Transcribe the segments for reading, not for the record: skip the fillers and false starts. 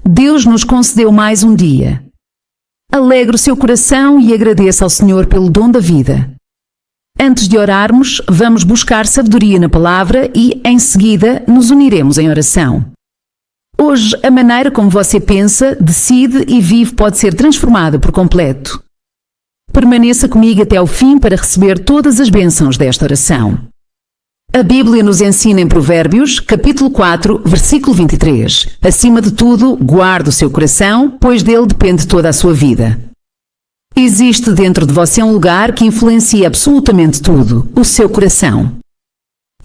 Deus nos concedeu mais um dia. Alegre o seu coração e agradeça ao Senhor pelo dom da vida. Antes de orarmos, vamos buscar sabedoria na palavra e, em seguida, nos uniremos em oração. Hoje, a maneira como você pensa, decide e vive pode ser transformada por completo. Permaneça comigo até ao fim para receber todas as bênçãos desta oração. A Bíblia nos ensina em Provérbios, capítulo 4, versículo 23. Acima de tudo, guarde o seu coração, pois dele depende toda a sua vida. Existe dentro de você um lugar que influencia absolutamente tudo, o seu coração.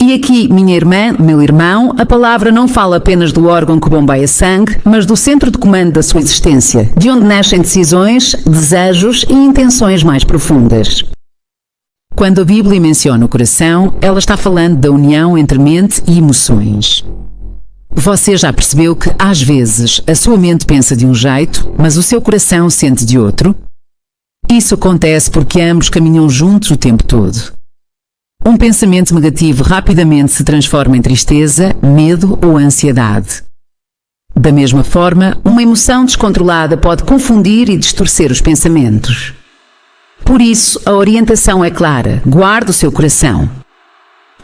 E aqui, minha irmã, meu irmão, a palavra não fala apenas do órgão que bombeia sangue, mas do centro de comando da sua existência, de onde nascem decisões, desejos e intenções mais profundas. Quando a Bíblia menciona o coração, ela está falando da união entre mente e emoções. Você já percebeu que, às vezes, a sua mente pensa de um jeito, mas o seu coração sente de outro? Isso acontece porque ambos caminham juntos o tempo todo. Um pensamento negativo rapidamente se transforma em tristeza, medo ou ansiedade. Da mesma forma, uma emoção descontrolada pode confundir e distorcer os pensamentos. Por isso, a orientação é clara: guarde o seu coração.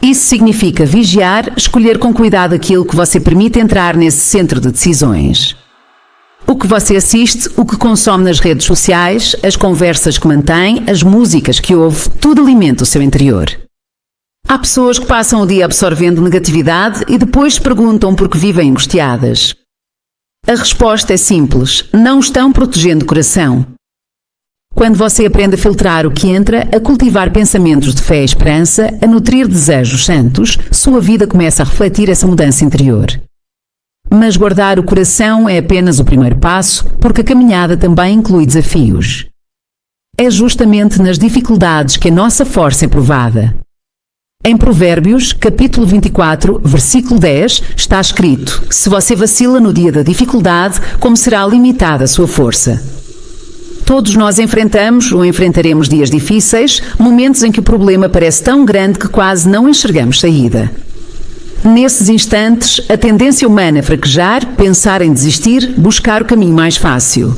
Isso significa vigiar, escolher com cuidado aquilo que você permite entrar nesse centro de decisões. O que você assiste, o que consome nas redes sociais, as conversas que mantém, as músicas que ouve, tudo alimenta o seu interior. Há pessoas que passam o dia absorvendo negatividade e depois se perguntam por que vivem angustiadas. A resposta é simples: não estão protegendo o coração. Quando você aprende a filtrar o que entra, a cultivar pensamentos de fé e esperança, a nutrir desejos santos, sua vida começa a refletir essa mudança interior. Mas guardar o coração é apenas o primeiro passo, porque a caminhada também inclui desafios. É justamente nas dificuldades que a nossa força é provada. Em Provérbios, capítulo 24, versículo 10, está escrito: se você vacila no dia da dificuldade, como será limitada a sua força? Todos nós enfrentamos ou enfrentaremos dias difíceis, momentos em que o problema parece tão grande que quase não enxergamos saída. Nesses instantes, a tendência humana é fraquejar, pensar em desistir, buscar o caminho mais fácil.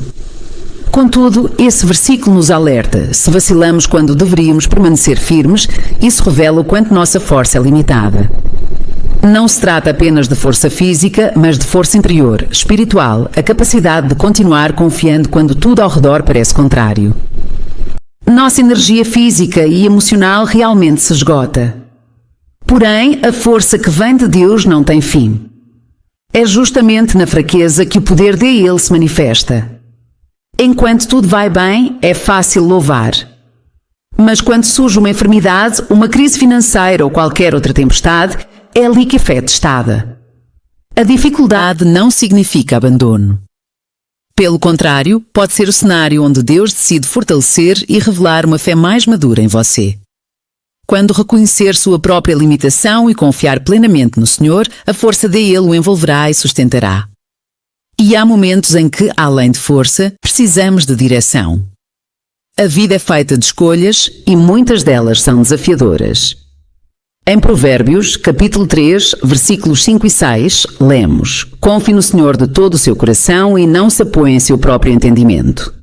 Contudo, esse versículo nos alerta: se vacilamos quando deveríamos permanecer firmes, isso revela o quanto nossa força é limitada. Não se trata apenas de força física, mas de força interior, espiritual, a capacidade de continuar confiando quando tudo ao redor parece contrário. Nossa energia física e emocional realmente se esgota. Porém, a força que vem de Deus não tem fim. É justamente na fraqueza que o poder dele se manifesta. Enquanto tudo vai bem, é fácil louvar. Mas quando surge uma enfermidade, uma crise financeira ou qualquer outra tempestade, é ali que a fé é testada. A dificuldade não significa abandono. Pelo contrário, pode ser o cenário onde Deus decide fortalecer e revelar uma fé mais madura em você. Quando reconhecer sua própria limitação e confiar plenamente no Senhor, a força dele o envolverá e sustentará. E há momentos em que, além de força, precisamos de direção. A vida é feita de escolhas e muitas delas são desafiadoras. Em Provérbios, capítulo 3, versículos 5 e 6, lemos: confie no Senhor de todo o seu coração e não se apoie em seu próprio entendimento.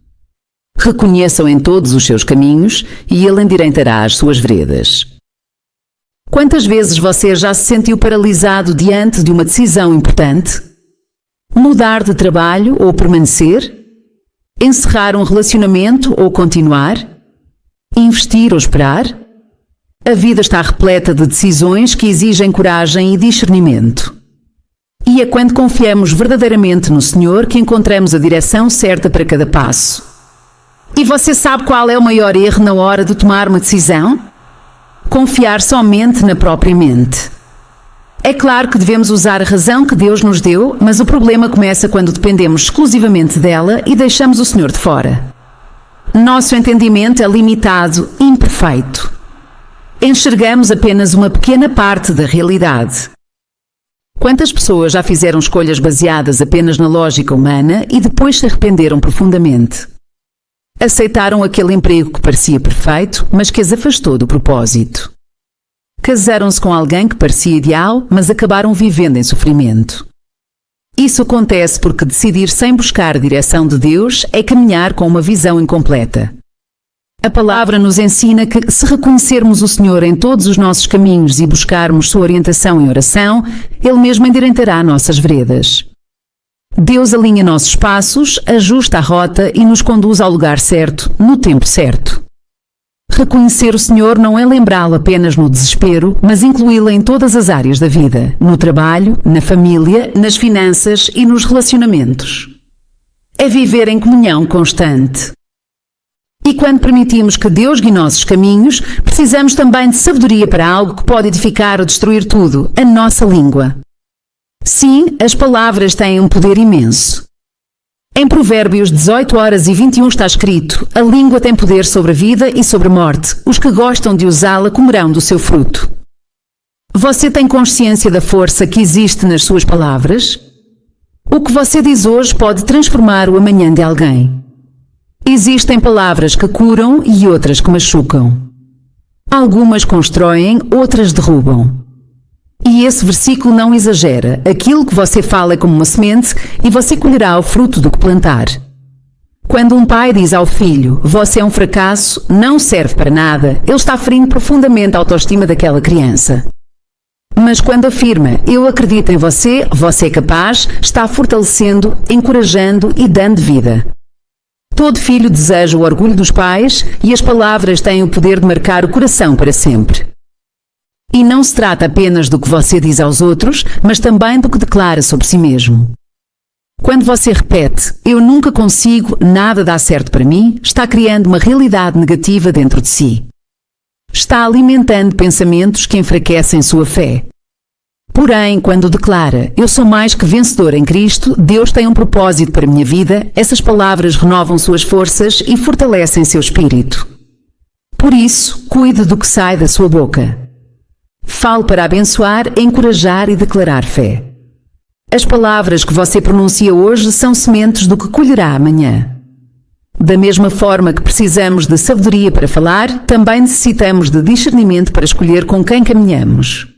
Reconheça-o em todos os seus caminhos e ele endireitará as suas veredas. Quantas vezes você já se sentiu paralisado diante de uma decisão importante? Mudar de trabalho ou permanecer? Encerrar um relacionamento ou continuar? Investir ou esperar? A vida está repleta de decisões que exigem coragem e discernimento. E é quando confiamos verdadeiramente no Senhor que encontramos a direção certa para cada passo. E você sabe qual é o maior erro na hora de tomar uma decisão? Confiar somente na própria mente. É claro que devemos usar a razão que Deus nos deu, mas o problema começa quando dependemos exclusivamente dela e deixamos o Senhor de fora. Nosso entendimento é limitado, imperfeito. Enxergamos apenas uma pequena parte da realidade. Quantas pessoas já fizeram escolhas baseadas apenas na lógica humana e depois se arrependeram profundamente? Aceitaram aquele emprego que parecia perfeito, mas que as afastou do propósito. Casaram-se com alguém que parecia ideal, mas acabaram vivendo em sofrimento. Isso acontece porque decidir sem buscar a direção de Deus é caminhar com uma visão incompleta. A palavra nos ensina que, se reconhecermos o Senhor em todos os nossos caminhos e buscarmos sua orientação em oração, Ele mesmo endireitará nossas veredas. Deus alinha nossos passos, ajusta a rota e nos conduz ao lugar certo, no tempo certo. Reconhecer o Senhor não é lembrá-lo apenas no desespero, mas incluí-lo em todas as áreas da vida, no trabalho, na família, nas finanças e nos relacionamentos. É viver em comunhão constante. E quando permitimos que Deus guie nossos caminhos, precisamos também de sabedoria para algo que pode edificar ou destruir tudo, a nossa língua. Sim, as palavras têm um poder imenso. Em Provérbios 18:21 está escrito: a língua tem poder sobre a vida e sobre a morte. Os que gostam de usá-la comerão do seu fruto. Você tem consciência da força que existe nas suas palavras? O que você diz hoje pode transformar o amanhã de alguém. Existem palavras que curam e outras que machucam. Algumas constroem, outras derrubam. E esse versículo não exagera. Aquilo que você fala é como uma semente e você colherá o fruto do que plantar. Quando um pai diz ao filho: você é um fracasso, não serve para nada, ele está ferindo profundamente a autoestima daquela criança. Mas quando afirma: eu acredito em você, você é capaz, está fortalecendo, encorajando e dando vida. Todo filho deseja o orgulho dos pais e as palavras têm o poder de marcar o coração para sempre. E não se trata apenas do que você diz aos outros, mas também do que declara sobre si mesmo. Quando você repete: eu nunca consigo, nada dá certo para mim, está criando uma realidade negativa dentro de si. Está alimentando pensamentos que enfraquecem sua fé. Porém, quando declara: eu sou mais que vencedor em Cristo, Deus tem um propósito para a minha vida, essas palavras renovam suas forças e fortalecem seu espírito. Por isso, cuide do que sai da sua boca. Fale para abençoar, encorajar e declarar fé. As palavras que você pronuncia hoje são sementes do que colherá amanhã. Da mesma forma que precisamos de sabedoria para falar, também necessitamos de discernimento para escolher com quem caminhamos.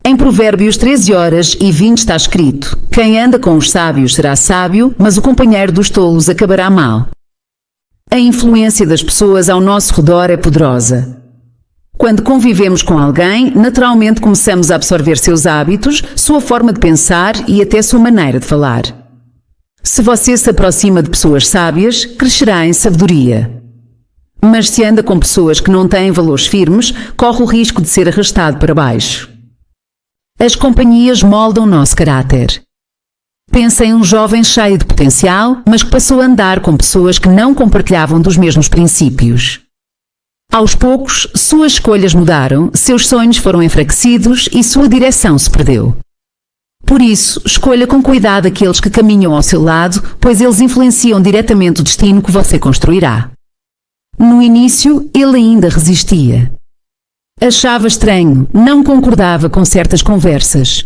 Em Provérbios 13:20 está escrito: quem anda com os sábios será sábio, mas o companheiro dos tolos acabará mal. A influência das pessoas ao nosso redor é poderosa. Quando convivemos com alguém, naturalmente começamos a absorver seus hábitos, sua forma de pensar e até sua maneira de falar. Se você se aproxima de pessoas sábias, crescerá em sabedoria. Mas se anda com pessoas que não têm valores firmes, corre o risco de ser arrastado para baixo. As companhias moldam nosso caráter. Pensa em um jovem cheio de potencial, mas que passou a andar com pessoas que não compartilhavam dos mesmos princípios. Aos poucos, suas escolhas mudaram, seus sonhos foram enfraquecidos e sua direção se perdeu. Por isso, escolha com cuidado aqueles que caminham ao seu lado, pois eles influenciam diretamente o destino que você construirá. No início, ele ainda resistia. Achava estranho, não concordava com certas conversas.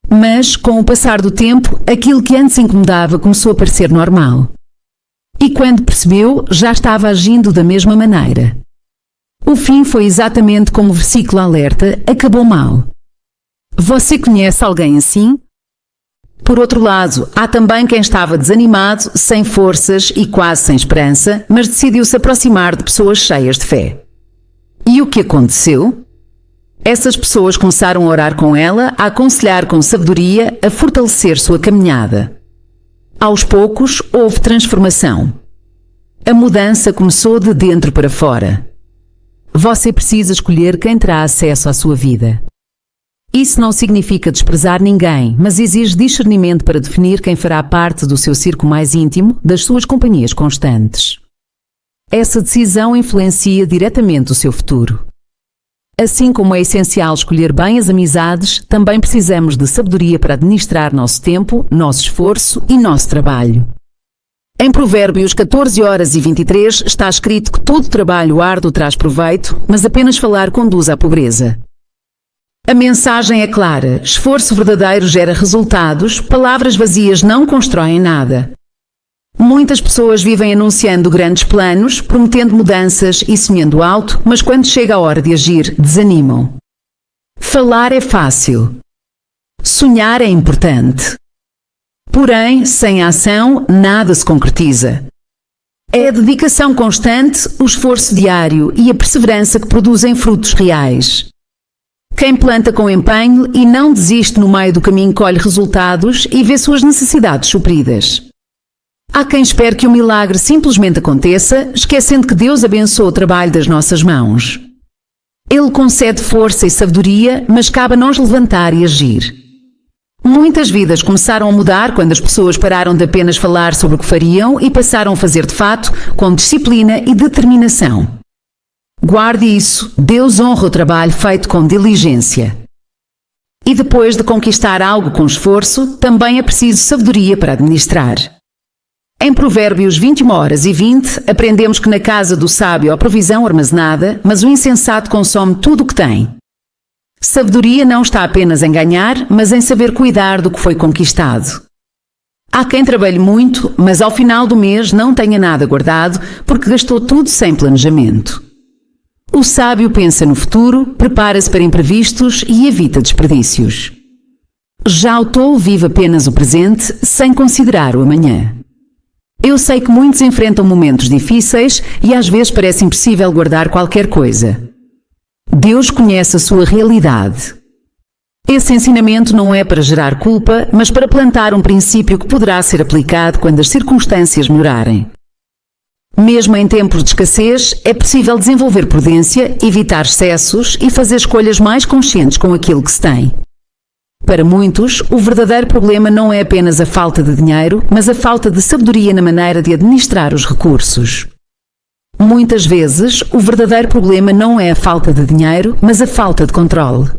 Mas, com o passar do tempo, aquilo que antes incomodava começou a parecer normal. E quando percebeu, já estava agindo da mesma maneira. O fim foi exatamente como o versículo alerta: acabou mal. Você conhece alguém assim? Por outro lado, há também quem estava desanimado, sem forças e quase sem esperança, mas decidiu se aproximar de pessoas cheias de fé. E o que aconteceu? Essas pessoas começaram a orar com ela, a aconselhar com sabedoria, a fortalecer sua caminhada. Aos poucos, houve transformação. A mudança começou de dentro para fora. Você precisa escolher quem terá acesso à sua vida. Isso não significa desprezar ninguém, mas exige discernimento para definir quem fará parte do seu círculo mais íntimo, das suas companhias constantes. Essa decisão influencia diretamente o seu futuro. Assim como é essencial escolher bem as amizades, também precisamos de sabedoria para administrar nosso tempo, nosso esforço e nosso trabalho. Em Provérbios 14:23 está escrito que todo trabalho árduo traz proveito, mas apenas falar conduz à pobreza. A mensagem é clara: esforço verdadeiro gera resultados, palavras vazias não constroem nada. Muitas pessoas vivem anunciando grandes planos, prometendo mudanças e sonhando alto, mas quando chega a hora de agir, desanimam. Falar é fácil. Sonhar é importante. Porém, sem ação, nada se concretiza. É a dedicação constante, o esforço diário e a perseverança que produzem frutos reais. Quem planta com empenho e não desiste no meio do caminho colhe resultados e vê suas necessidades supridas. Há quem espere que o milagre simplesmente aconteça, esquecendo que Deus abençoa o trabalho das nossas mãos. Ele concede força e sabedoria, mas cabe a nós levantar e agir. Muitas vidas começaram a mudar quando as pessoas pararam de apenas falar sobre o que fariam e passaram a fazer de fato, com disciplina e determinação. Guarde isso, Deus honra o trabalho feito com diligência. E depois de conquistar algo com esforço, também é preciso sabedoria para administrar. Em Provérbios 21h20, aprendemos que na casa do sábio há provisão armazenada, mas o insensato consome tudo o que tem. Sabedoria não está apenas em ganhar, mas em saber cuidar do que foi conquistado. Há quem trabalhe muito, mas ao final do mês não tenha nada guardado porque gastou tudo sem planejamento. O sábio pensa no futuro, prepara-se para imprevistos e evita desperdícios. Já o tolo vive apenas o presente, sem considerar o amanhã. Eu sei que muitos enfrentam momentos difíceis e às vezes parece impossível guardar qualquer coisa. Deus conhece a sua realidade. Esse ensinamento não é para gerar culpa, mas para plantar um princípio que poderá ser aplicado quando as circunstâncias melhorarem. Mesmo em tempos de escassez, é possível desenvolver prudência, evitar excessos e fazer escolhas mais conscientes com aquilo que se tem. Para muitos, o verdadeiro problema não é apenas a falta de dinheiro, mas a falta de sabedoria na maneira de administrar os recursos. Muitas vezes, o verdadeiro problema não é a falta de dinheiro, mas a falta de controle.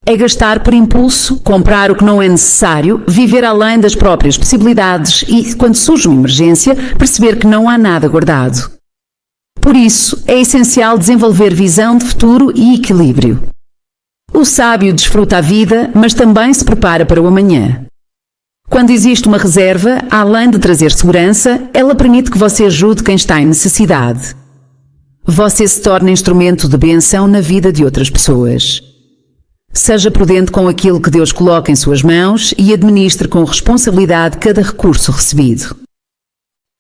É gastar por impulso, comprar o que não é necessário, viver além das próprias possibilidades e, quando surge uma emergência, perceber que não há nada guardado. Por isso, é essencial desenvolver visão de futuro e equilíbrio. O sábio desfruta a vida, mas também se prepara para o amanhã. Quando existe uma reserva, além de trazer segurança, ela permite que você ajude quem está em necessidade. Você se torna instrumento de bênção na vida de outras pessoas. Seja prudente com aquilo que Deus coloca em suas mãos e administre com responsabilidade cada recurso recebido.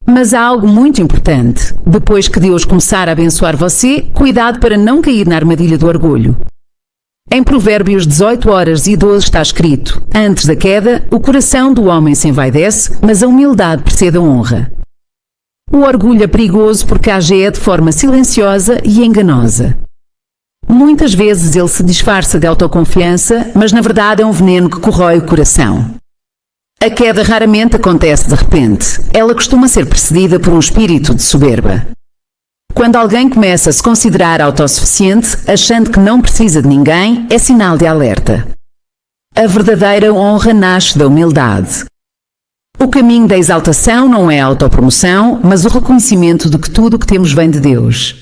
Mas há algo muito importante. Depois que Deus começar a abençoar você, cuidado para não cair na armadilha do orgulho. Em Provérbios 18h12 está escrito: antes da queda, o coração do homem se envaidece, mas a humildade precede a honra. O orgulho é perigoso porque age de forma silenciosa e enganosa. Muitas vezes ele se disfarça de autoconfiança, mas na verdade é um veneno que corrói o coração. A queda raramente acontece de repente. Ela costuma ser precedida por um espírito de soberba. Quando alguém começa a se considerar autossuficiente, achando que não precisa de ninguém, é sinal de alerta. A verdadeira honra nasce da humildade. O caminho da exaltação não é a autopromoção, mas o reconhecimento de que tudo o que temos vem de Deus.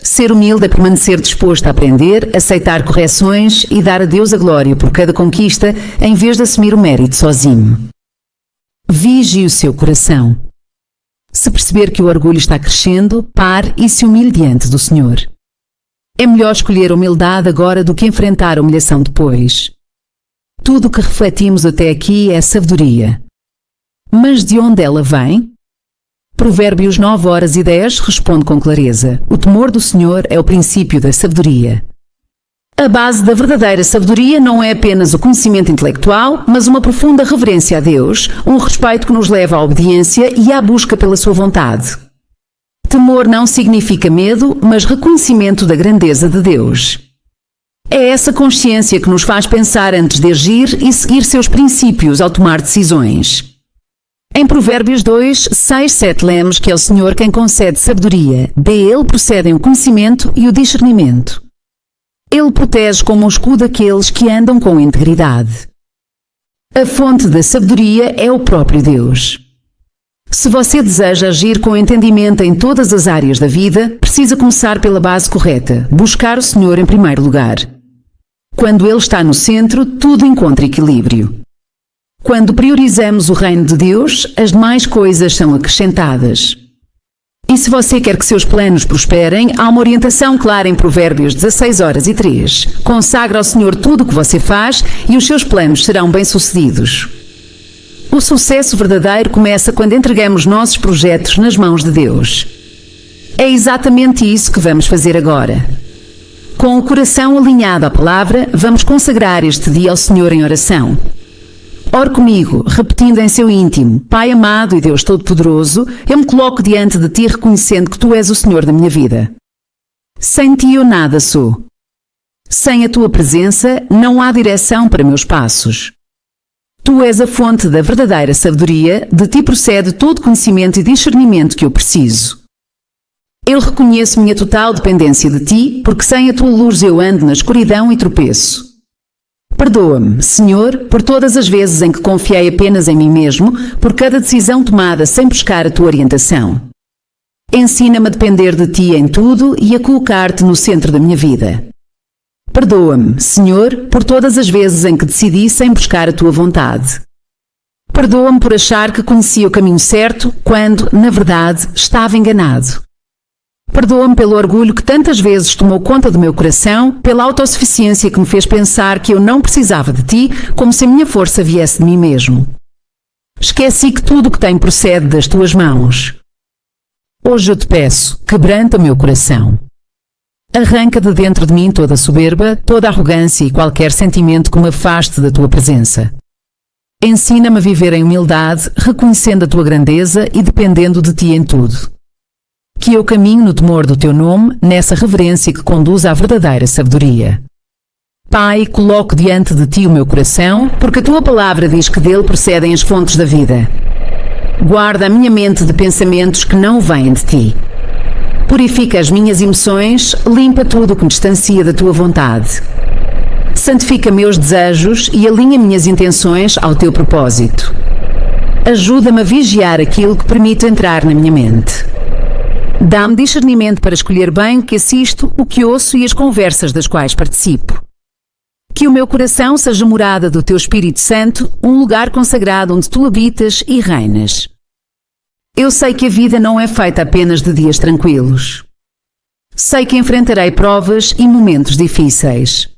Ser humilde é permanecer disposto a aprender, aceitar correções e dar a Deus a glória por cada conquista, em vez de assumir o mérito sozinho. Vigie o seu coração. Se perceber que o orgulho está crescendo, pare e se humilhe diante do Senhor. É melhor escolher a humildade agora do que enfrentar a humilhação depois. Tudo o que refletimos até aqui é sabedoria. Mas de onde ela vem? Provérbios 9h10 responde com clareza: o temor do Senhor é o princípio da sabedoria. A base da verdadeira sabedoria não é apenas o conhecimento intelectual, mas uma profunda reverência a Deus, um respeito que nos leva à obediência e à busca pela sua vontade. Temor não significa medo, mas reconhecimento da grandeza de Deus. É essa consciência que nos faz pensar antes de agir e seguir seus princípios ao tomar decisões. Em Provérbios 2:6-7 lemos que é o Senhor quem concede sabedoria, dele procedem o conhecimento e o discernimento. Ele protege como um escudo aqueles que andam com integridade. A fonte da sabedoria é o próprio Deus. Se você deseja agir com entendimento em todas as áreas da vida, precisa começar pela base correta, buscar o Senhor em primeiro lugar. Quando Ele está no centro, tudo encontra equilíbrio. Quando priorizamos o reino de Deus, as demais coisas são acrescentadas. E se você quer que seus planos prosperem, há uma orientação clara em Provérbios 16h03. Consagra ao Senhor tudo o que você faz e os seus planos serão bem-sucedidos. O sucesso verdadeiro começa quando entregamos nossos projetos nas mãos de Deus. É exatamente isso que vamos fazer agora. Com o coração alinhado à palavra, vamos consagrar este dia ao Senhor em oração. Ore comigo, repetindo em seu íntimo: Pai amado e Deus Todo-Poderoso, eu me coloco diante de Ti reconhecendo que Tu és o Senhor da minha vida. Sem Ti eu nada sou. Sem a Tua presença, não há direção para meus passos. Tu és a fonte da verdadeira sabedoria, de Ti procede todo conhecimento e discernimento que eu preciso. Eu reconheço minha total dependência de Ti, porque sem a Tua luz eu ando na escuridão e tropeço. Perdoa-me, Senhor, por todas as vezes em que confiei apenas em mim mesmo, por cada decisão tomada sem buscar a Tua orientação. Ensina-me a depender de Ti em tudo e a colocar-Te no centro da minha vida. Perdoa-me, Senhor, por todas as vezes em que decidi sem buscar a Tua vontade. Perdoa-me por achar que conhecia o caminho certo, quando, na verdade, estava enganado. Perdoa-me pelo orgulho que tantas vezes tomou conta do meu coração, pela autossuficiência que me fez pensar que eu não precisava de Ti, como se a minha força viesse de mim mesmo. Esqueci que tudo o que tenho procede das Tuas mãos. Hoje eu Te peço, quebranta o meu coração. Arranca de dentro de mim toda a soberba, toda a arrogância e qualquer sentimento que me afaste da Tua presença. Ensina-me a viver em humildade, reconhecendo a Tua grandeza e dependendo de Ti em tudo. Que eu caminhe no temor do Teu nome, nessa reverência que conduz à verdadeira sabedoria. Pai, coloco diante de Ti o meu coração, porque a Tua palavra diz que dele procedem as fontes da vida. Guarda a minha mente de pensamentos que não vêm de Ti. Purifica as minhas emoções, limpa tudo o que me distancia da Tua vontade. Santifica meus desejos e alinha minhas intenções ao Teu propósito. Ajuda-me a vigiar aquilo que permito entrar na minha mente. Dá-me discernimento para escolher bem o que assisto, o que ouço e as conversas das quais participo. Que o meu coração seja morada do Teu Espírito Santo, um lugar consagrado onde Tu habitas e reinas. Eu sei que a vida não é feita apenas de dias tranquilos. Sei que enfrentarei provas e momentos difíceis.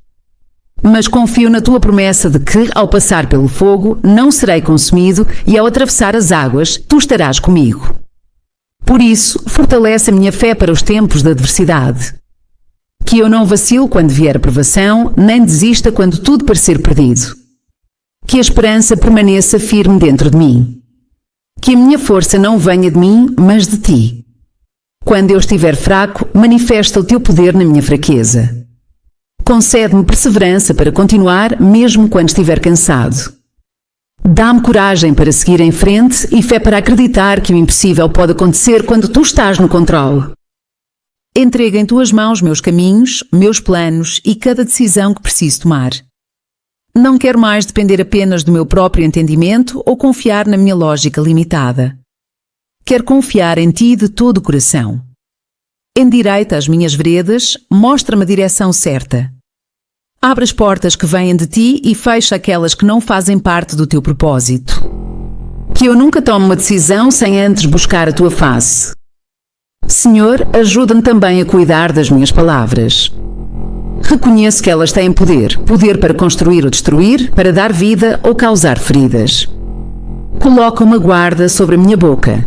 Mas confio na Tua promessa de que, ao passar pelo fogo, não serei consumido e ao atravessar as águas, Tu estarás comigo. Por isso, fortalece a minha fé para os tempos da adversidade. Que eu não vacile quando vier a provação, nem desista quando tudo parecer perdido. Que a esperança permaneça firme dentro de mim. Que a minha força não venha de mim, mas de Ti. Quando eu estiver fraco, manifesta o Teu poder na minha fraqueza. Concede-me perseverança para continuar, mesmo quando estiver cansado. Dá-me coragem para seguir em frente e fé para acreditar que o impossível pode acontecer quando Tu estás no controle. Entrega em Tuas mãos meus caminhos, meus planos e cada decisão que preciso tomar. Não quero mais depender apenas do meu próprio entendimento ou confiar na minha lógica limitada. Quero confiar em Ti de todo o coração. Endireita as minhas veredas, mostra-me a direção certa. Abre as portas que vêm de Ti e fecha aquelas que não fazem parte do Teu propósito. Que eu nunca tome uma decisão sem antes buscar a Tua face. Senhor, ajuda-me também a cuidar das minhas palavras. Reconheço que elas têm poder para construir ou destruir, para dar vida ou causar feridas. Coloca uma guarda sobre a minha boca.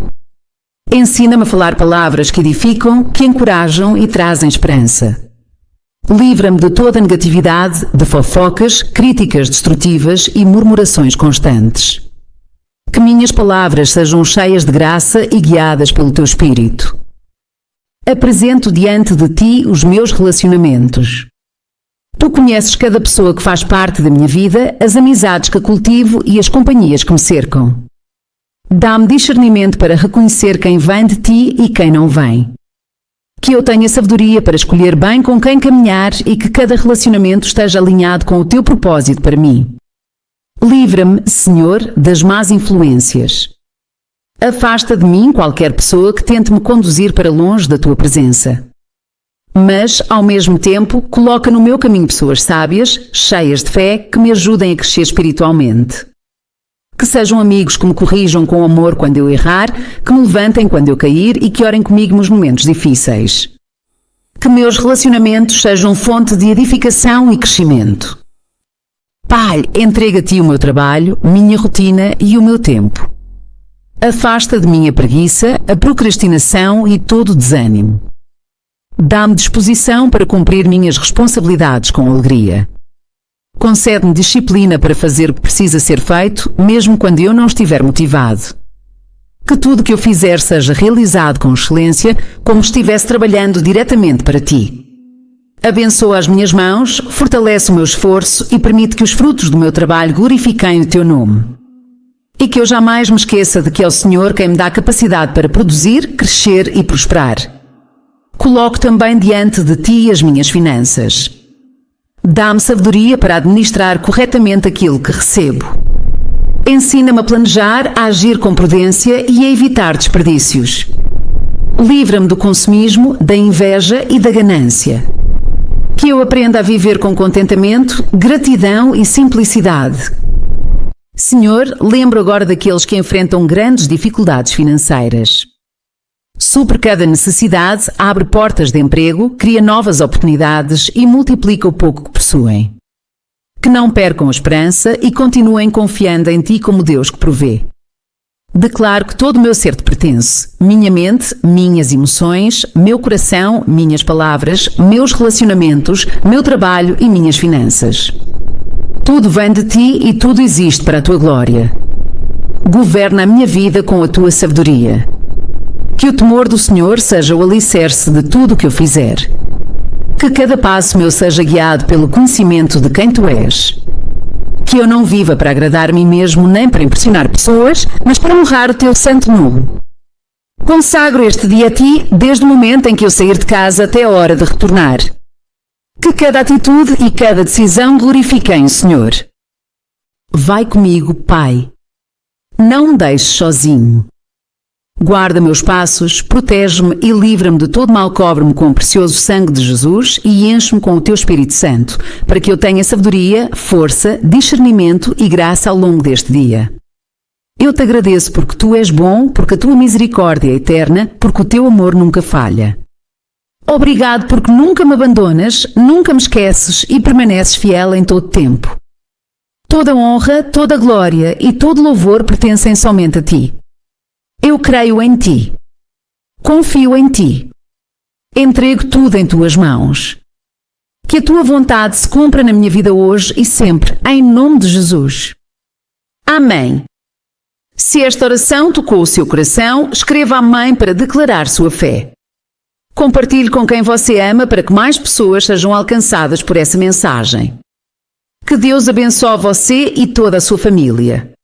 Ensina-me a falar palavras que edificam, que encorajam e trazem esperança. Livra-me de toda a negatividade, de fofocas, críticas destrutivas e murmurações constantes. Que minhas palavras sejam cheias de graça e guiadas pelo Teu Espírito. Apresento diante de Ti os meus relacionamentos. Tu conheces cada pessoa que faz parte da minha vida, as amizades que cultivo e as companhias que me cercam. Dá-me discernimento para reconhecer quem vem de Ti e quem não vem. Que eu tenha sabedoria para escolher bem com quem caminhar e que cada relacionamento esteja alinhado com o Teu propósito para mim. Livra-me, Senhor, das más influências. Afasta de mim qualquer pessoa que tente me conduzir para longe da Tua presença. Mas, ao mesmo tempo, coloca no meu caminho pessoas sábias, cheias de fé, que me ajudem a crescer espiritualmente. Que sejam amigos que me corrijam com amor quando eu errar, que me levantem quando eu cair e que orem comigo nos momentos difíceis. Que meus relacionamentos sejam fonte de edificação e crescimento. Pai, entrego a Ti o meu trabalho, minha rotina e o meu tempo. Afasta de mim a preguiça, a procrastinação e todo o desânimo. Dá-me disposição para cumprir minhas responsabilidades com alegria. Concede-me disciplina para fazer o que precisa ser feito, mesmo quando eu não estiver motivado. Que tudo que eu fizer seja realizado com excelência, como se estivesse trabalhando diretamente para Ti. Abençoa as minhas mãos, fortalece o meu esforço e permite que os frutos do meu trabalho glorifiquem o Teu nome. E que eu jamais me esqueça de que é o Senhor quem me dá capacidade para produzir, crescer e prosperar. Coloco também diante de Ti as minhas finanças. Dá-me sabedoria para administrar corretamente aquilo que recebo. Ensina-me a planejar, a agir com prudência e a evitar desperdícios. Livra-me do consumismo, da inveja e da ganância. Que eu aprenda a viver com contentamento, gratidão e simplicidade. Senhor, lembro agora daqueles que enfrentam grandes dificuldades financeiras. Supre cada necessidade, abre portas de emprego, cria novas oportunidades e multiplica o pouco que possuem. Que não percam a esperança e continuem confiando em Ti como Deus que provê. Declaro que todo o meu ser Te pertence, minha mente, minhas emoções, meu coração, minhas palavras, meus relacionamentos, meu trabalho e minhas finanças. Tudo vem de Ti e tudo existe para a Tua glória. Governa a minha vida com a Tua sabedoria. Que o temor do Senhor seja o alicerce de tudo o que eu fizer. Que cada passo meu seja guiado pelo conhecimento de quem Tu és. Que eu não viva para agradar a mim mesmo nem para impressionar pessoas, mas para honrar o Teu santo nome. Consagro este dia a Ti desde o momento em que eu sair de casa até a hora de retornar. Que cada atitude e cada decisão glorifiquem o Senhor. Vai comigo, Pai. Não me deixes sozinho. Guarda meus passos, protege-me e livra-me de todo mal, cobre-me com o precioso sangue de Jesus e enche-me com o Teu Espírito Santo, para que eu tenha sabedoria, força, discernimento e graça ao longo deste dia. Eu Te agradeço porque Tu és bom, porque a Tua misericórdia é eterna, porque o Teu amor nunca falha. Obrigado porque nunca me abandonas, nunca me esqueces e permaneces fiel em todo tempo. Toda honra, toda glória e todo louvor pertencem somente a Ti. Eu creio em Ti. Confio em Ti. Entrego tudo em Tuas mãos. Que a Tua vontade se cumpra na minha vida hoje e sempre, em nome de Jesus. Amém. Se esta oração tocou o seu coração, escreva Amém para declarar sua fé. Compartilhe com quem você ama para que mais pessoas sejam alcançadas por essa mensagem. Que Deus abençoe você e toda a sua família.